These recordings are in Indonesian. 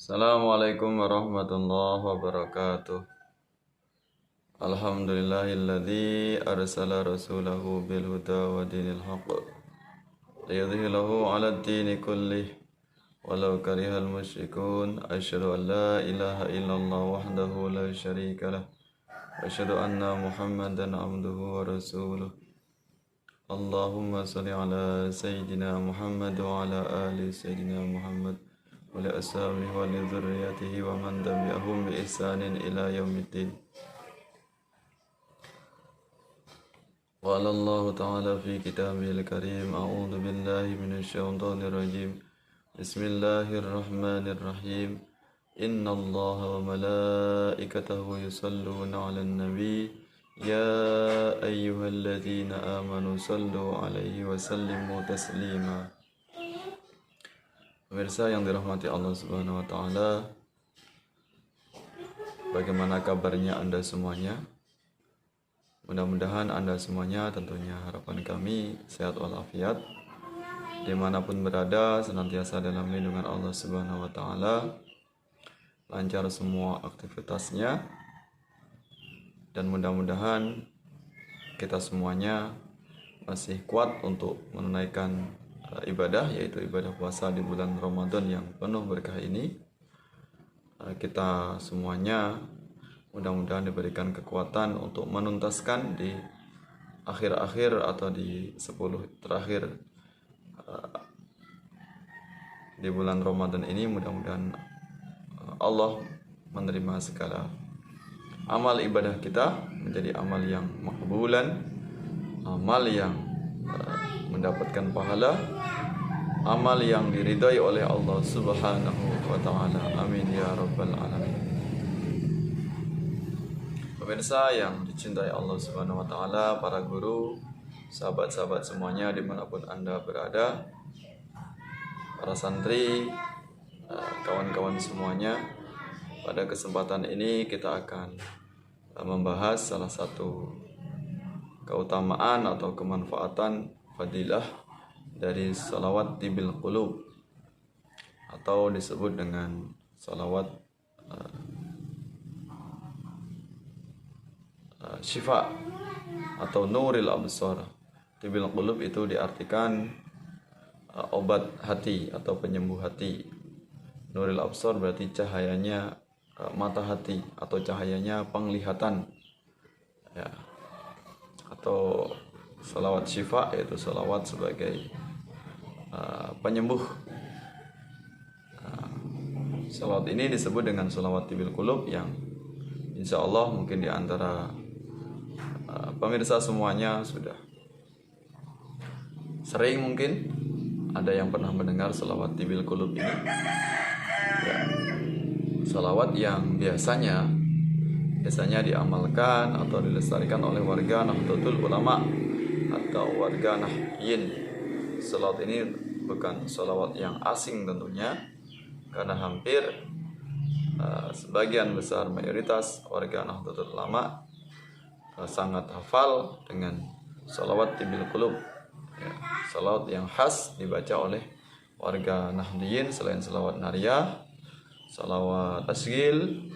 Assalamualaikum warahmatullahi wabarakatuh. Alhamdulillahilladzi arsala rasulahu bil huda wa dinil haqq liyudhhirahu 'alad dini kullih walau karihal musyrikun. Asyhadu an la ilaha illallah wahdahu la syarika lah wa asyhadu anna Muhammadan 'abduhu wa rasuluh. Allahumma shalli ala sayyidina Muhammad wa ala ali sayyidina Muhammad wa li ashabihi wa li dzurriyyatihi wa man tabi'ahum bi ihsanin ila yaumiddin. Qala Allah ta'ala fi kitabihil karim, a'udzu billahi minasy syaithanir rajim. Bismillahirrahmanirrahim. Innallaha wa malaikatahu yusholluna 'alan nabi ya ayyuhalladzina amanu shallu 'alaihi wa sallimu taslima. Pemirsa yang dirahmati Allah Subhanahu wa taala, bagaimana kabarnya Anda semuanya? Mudah-mudahan Anda semuanya, tentunya harapan kami sehat walafiat, dimanapun berada senantiasa dalam lindungan Allah Subhanahu wa taala, lancar semua aktivitasnya, dan mudah-mudahan kita semuanya masih kuat untuk menunaikan ibadah, yaitu ibadah puasa di bulan Ramadan yang penuh berkah ini. Kita semuanya mudah-mudahan diberikan kekuatan untuk menuntaskan di akhir-akhir atau di 10 terakhir di bulan Ramadan ini. Mudah-mudahan Allah menerima segala amal ibadah kita menjadi amal yang makbulan, amal yang mendapatkan pahala, amal yang diridai oleh Allah Subhanahu wa taala. Amin ya rabbal alamin. Pemirsa yang dicintai Allah Subhanahu wa taala, para guru, sahabat-sahabat semuanya dimanapun Anda berada, para santri, kawan-kawan semuanya, pada kesempatan ini kita akan membahas salah satu keutamaan atau kemanfaatan fadilah dari salawat tibil qulub, atau disebut dengan salawat syifa atau nuril absar. Tibil qulub itu diartikan obat hati atau penyembuh hati. Nuril absar berarti cahayanya mata hati atau cahayanya penglihatan, ya. Atau salawat syifa yaitu salawat sebagai penyembuh. Salawat ini disebut dengan salawat tibil qulub, yang insya Allah mungkin di antara pemirsa semuanya sudah sering mungkin ada yang pernah mendengar salawat tibil qulub ini, ya. Salawat yang biasanya diamalkan atau dilestarikan oleh warga Nahdlatul Ulama atau warga Nahdiyin. Salawat ini bukan salawat yang asing tentunya, karena hampir sebagian besar mayoritas warga Nahdlatul Ulama sangat hafal dengan salawat tibil qulub, ya. Salawat yang khas dibaca oleh warga Nahdiyin selain salawat nariyah, salawat tasghil,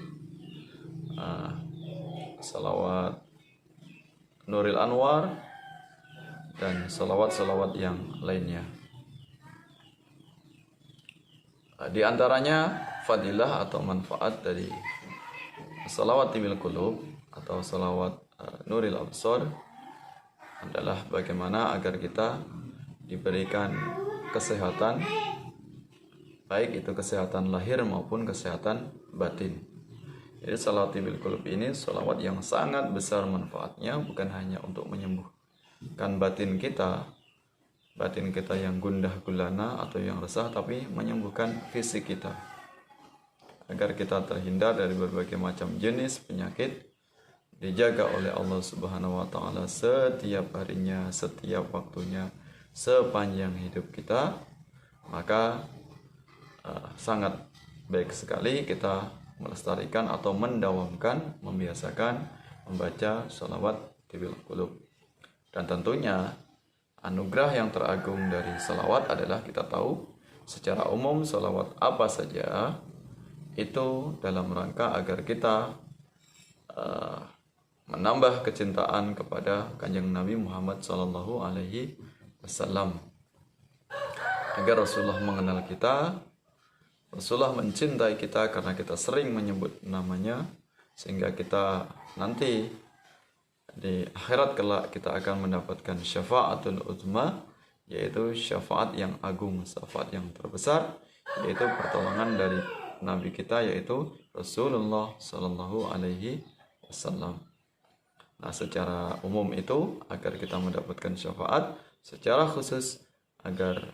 salawat nuril anwar, dan salawat-salawat yang lainnya. Di antaranya fadilah atau manfaat dari salawat tibil qulub atau salawat nuril absar adalah bagaimana agar kita diberikan kesehatan, baik itu kesehatan lahir maupun kesehatan batin. Jadi salawat tibil qulub ini salawat yang sangat besar manfaatnya, bukan hanya untuk menyembuhkan batin kita yang gundah gulana atau yang resah, tapi menyembuhkan fisik kita, agar kita terhindar dari berbagai macam jenis penyakit, dijaga oleh Allah Subhanahu wa taala setiap harinya, setiap waktunya, sepanjang hidup kita. Maka sangat baik sekali kita melestarikan atau mendawamkan, membiasakan membaca salawat tibil qulub. Dan tentunya anugerah yang teragung dari salawat adalah, kita tahu secara umum salawat apa saja itu dalam rangka agar kita menambah kecintaan kepada Kanjeng Nabi Muhammad Sallallahu Alaihi Wasallam, agar Rasulullah mengenal kita, Rasulullah mencintai kita karena kita sering menyebut namanya, sehingga kita nanti di akhirat kelak kita akan mendapatkan syafaatul uzma, yaitu syafaat yang agung, syafaat yang terbesar, yaitu pertolongan dari Nabi kita, yaitu Rasulullah Sallallahu Alaihi Wasallam. Nah, secara umum itu agar kita mendapatkan syafaat, secara khusus agar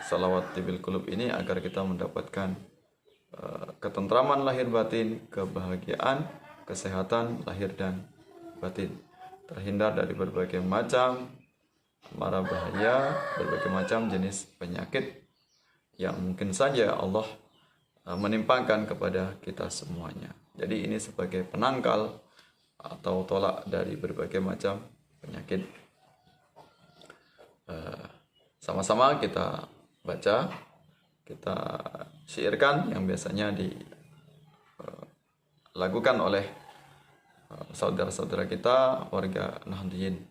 salawat tibil qulub ini agar kita mendapatkan ketentraman lahir batin, kebahagiaan, kesehatan lahir dan batin, terhindar dari berbagai macam mara bahaya, berbagai macam jenis penyakit yang mungkin saja Allah menimpakan kepada kita semuanya. Jadi ini sebagai penangkal atau tolak dari berbagai macam penyakit. Sama-sama kita baca, kita syairkan yang biasanya dilakukan oleh saudara-saudara kita warga Nahdliyin.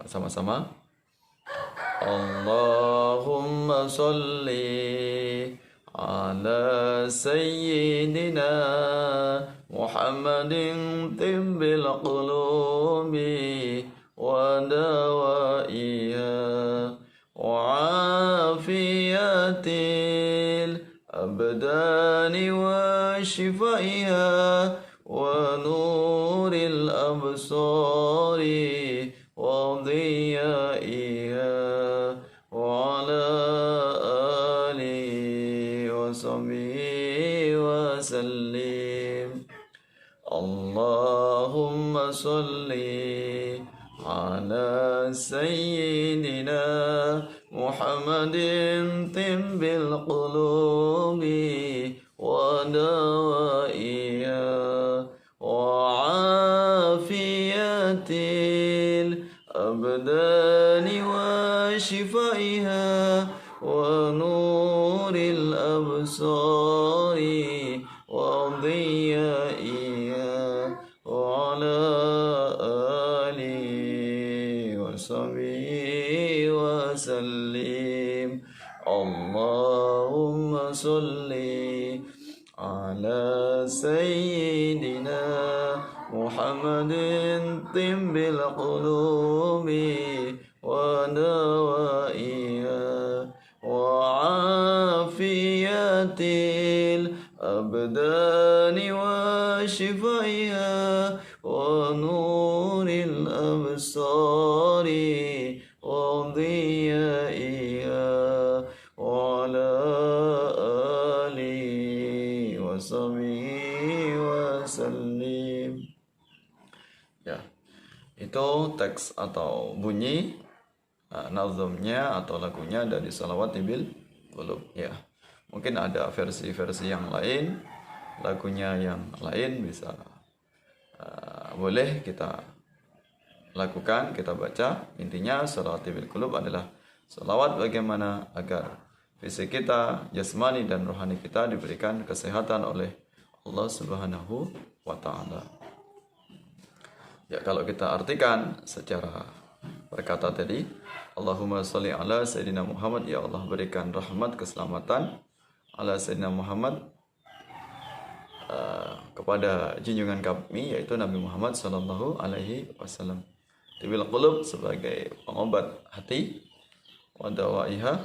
Sama-sama. Allahumma sholli ala sayyidina Muhammadin tibbil qulubi wa dawaiha wa afiyatil abdani wa shifaiha wa nuril absari wa dhiyaiha wa ala alihi wa sahbihi wa sallim. Allahumma salli ala sayyidina Muhammadin tibbil qulubi wa dawaiha wa afiyatil abdani wa shifaiha wa nuril absari wa dhiyaiha wa ala alihi wa sahbihi wa sallim. Allahumma salli ala sayyidina Muhammadin tibbil qulubi wa dawaiha wa afiyatil abdani wa shifaiha wa nuril absari wa dhiyaiha wa ala alihi wa sahbihi wa sallim. Ya, itu teks atau bunyi nazamnya atau lagunya dari salawat tibil qulub. Ya, mungkin ada versi-versi yang lain, lagunya yang lain bisa boleh kita lakukan, kita baca. Intinya salawat tibil qulub adalah salawat bagaimana agar fisik kita, jasmani dan rohani kita diberikan kesehatan oleh Allah Subhanahu wa taala. Ya, kalau kita artikan secara berkata tadi, Allahumma sholli ala sayyidina Muhammad, ya Allah berikan rahmat keselamatan ala sayyidina Muhammad, kepada junjungan kami yaitu Nabi Muhammad sallallahu alaihi wasallam. Tibil qulub sebagai pengobat hati, wa dawaiha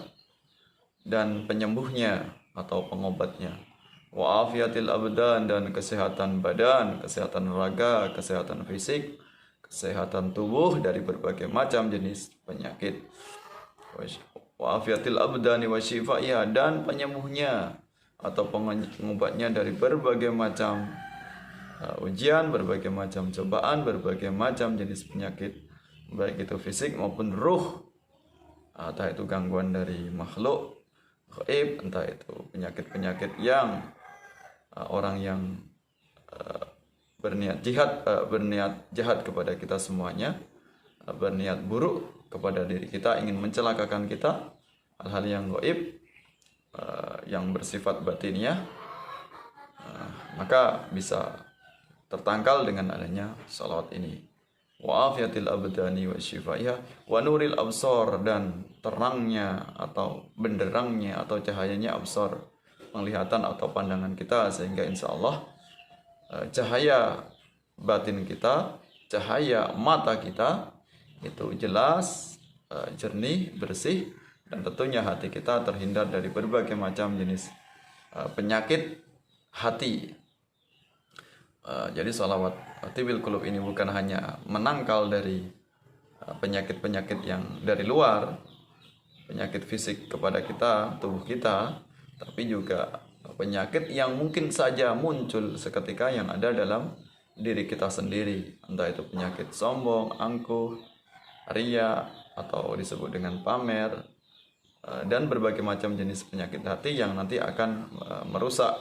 dan penyembuhnya atau pengobatnya, wa afiyatil abdan dan kesehatan badan, kesehatan raga, kesehatan fisik, kesehatan tubuh dari berbagai macam jenis penyakit, wa afiyatil abdani wa shifaiha dan penyembuhnya atau pengobatnya dari berbagai macam ujian, berbagai macam cobaan, berbagai macam jenis penyakit, baik itu fisik maupun ruh, entah itu gangguan dari makhluk gaib, entah itu penyakit-penyakit yang orang yang berniat jahat kepada kita semuanya, berniat buruk kepada diri kita, ingin mencelakakan kita, hal-hal yang gaib yang bersifat batiniah, maka bisa tertangkal dengan adanya salawat ini. Wa afiyatil abdani wa syifaiha wa nuril absar, dan terangnya atau benderangnya atau cahayanya absar, penglihatan atau pandangan kita, sehingga insya Allah cahaya batin kita, cahaya mata kita itu jelas, jernih, bersih, dan tentunya hati kita terhindar dari berbagai macam jenis penyakit hati. Jadi salawat tibil qulub ini bukan hanya menangkal dari penyakit-penyakit yang dari luar, penyakit fisik kepada kita, tubuh kita, tapi juga penyakit yang mungkin saja muncul seketika yang ada dalam diri kita sendiri, entah itu penyakit sombong, angkuh, ria, atau disebut dengan pamer, dan berbagai macam jenis penyakit hati yang nanti akan merusak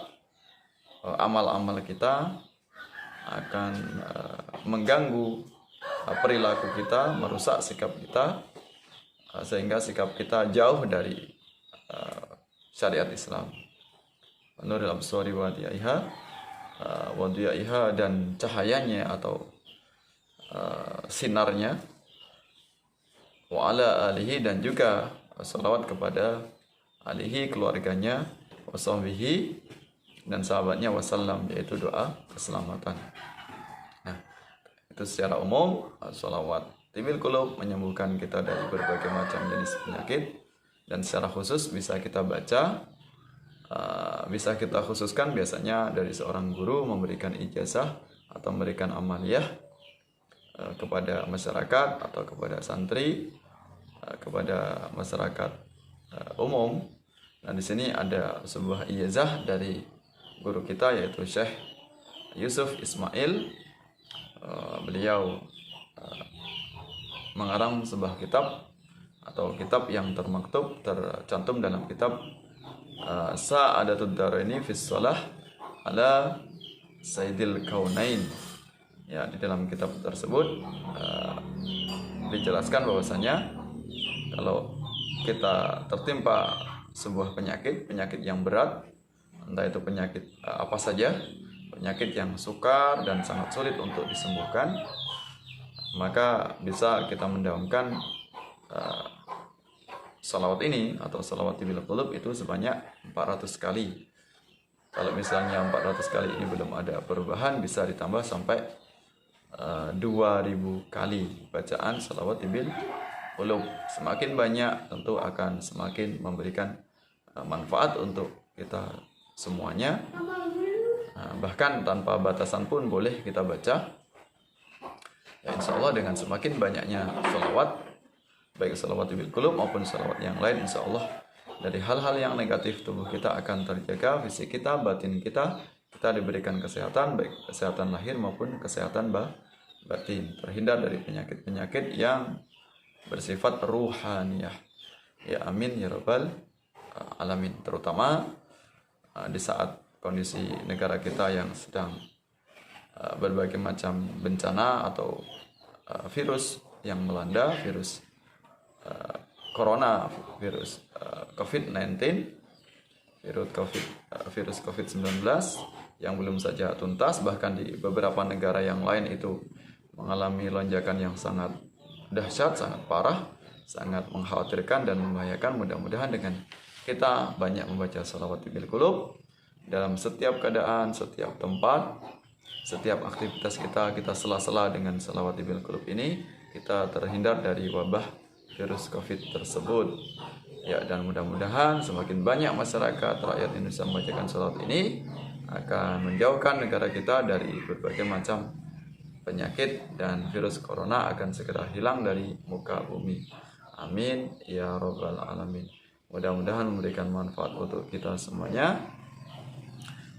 amal-amal kita, akan mengganggu perilaku kita, merusak sikap kita, sehingga sikap kita jauh dari syariat Islam. Nuril absari wa diyaiha, dan cahayanya atau sinarnya, wa ala alihi, dan juga salawat kepada alihi, keluarganya, wa sahbihi, dan sahabatnya, wasallam, yaitu doa keselamatan. Nah, itu secara umum salawat tibil qulub menyembuhkan kita dari berbagai macam jenis penyakit, dan secara khusus bisa kita baca, bisa kita khususkan biasanya dari seorang guru memberikan ijazah atau memberikan amaliyah kepada masyarakat atau kepada santri, kepada masyarakat umum. Nah, di sini ada sebuah ijazah dari guru kita, yaitu Syekh Yusuf Ismail. Beliau mengarang sebuah kitab atau kitab yang termaktub, tercantum dalam kitab Sa'adatud Daraini fis Shalah ala Sayyidil Kaunain. Ya, di dalam kitab tersebut dijelaskan bahwasanya kalau kita tertimpa sebuah penyakit yang berat, entah itu penyakit apa saja, penyakit yang sukar dan sangat sulit untuk disembuhkan, maka bisa kita mendaungkan salawat ini atau salawat tibil qulub itu sebanyak 400 kali. Kalau misalnya 400 kali ini belum ada perubahan, bisa ditambah sampai 2000 kali bacaan salawat tibil qulub. Semakin banyak tentu akan semakin memberikan manfaat untuk kita semuanya. Bahkan tanpa batasan pun boleh kita baca. Ya, insya Allah dengan semakin banyaknya salawat, baik salawat tibil qulub maupun salawat yang lain, insya Allah dari hal-hal yang negatif tubuh kita akan terjaga, fisik kita, batin kita diberikan kesehatan, baik kesehatan lahir maupun kesehatan batin, terhindar dari penyakit-penyakit yang bersifat ruhaniyah. Ya amin ya rabbal alamin. Terutama di saat kondisi negara kita yang sedang berbagai macam bencana atau virus yang melanda, virus corona, virus COVID-19, virus COVID-19 yang belum saja tuntas, bahkan di beberapa negara yang lain itu mengalami lonjakan yang sangat dahsyat, sangat parah, sangat mengkhawatirkan dan membahayakan. Mudah-mudahan dengan kita banyak membaca salawat tibil qulub dalam setiap keadaan, setiap tempat, setiap aktivitas kita sela-sela dengan salawat tibil qulub ini, kita terhindar dari wabah virus COVID tersebut. Ya, dan mudah-mudahan semakin banyak masyarakat rakyat Indonesia membacakan salawat ini akan menjauhkan negara kita dari berbagai macam penyakit, dan virus corona akan segera hilang dari muka bumi. Amin ya rabbal alamin. Mudah-mudahan memberikan manfaat untuk kita semuanya,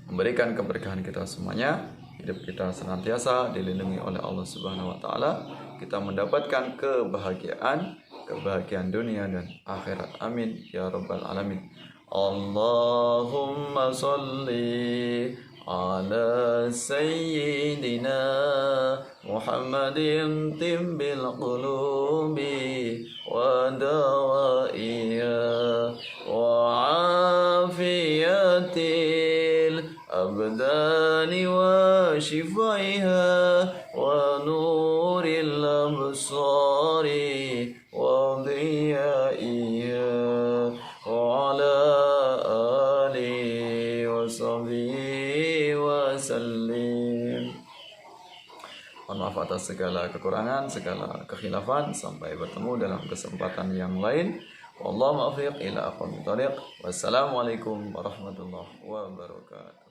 memberikan keberkahan kita semuanya, hidup kita senantiasa dilindungi oleh Allah Subhanahu wa taala, kita mendapatkan kebahagiaan dunia dan akhirat. Amin ya rabbal alamin. Allahumma sholli ala sayyidina Muhammadin tibbil qulubi wa dawaiya wa afiyatil abdan الأذهان وشفائها ونور الأبصار وضيائها وعلى آله وصحبه وسلم. Mohon maaf atas segala kekurangan, segala kekhilafan. Sampai bertemu dalam kesempatan yang lain. Wallahu muwaffiq ila aqwamit thoriq. Wassalamualaikum warahmatullahi wabarakatuh.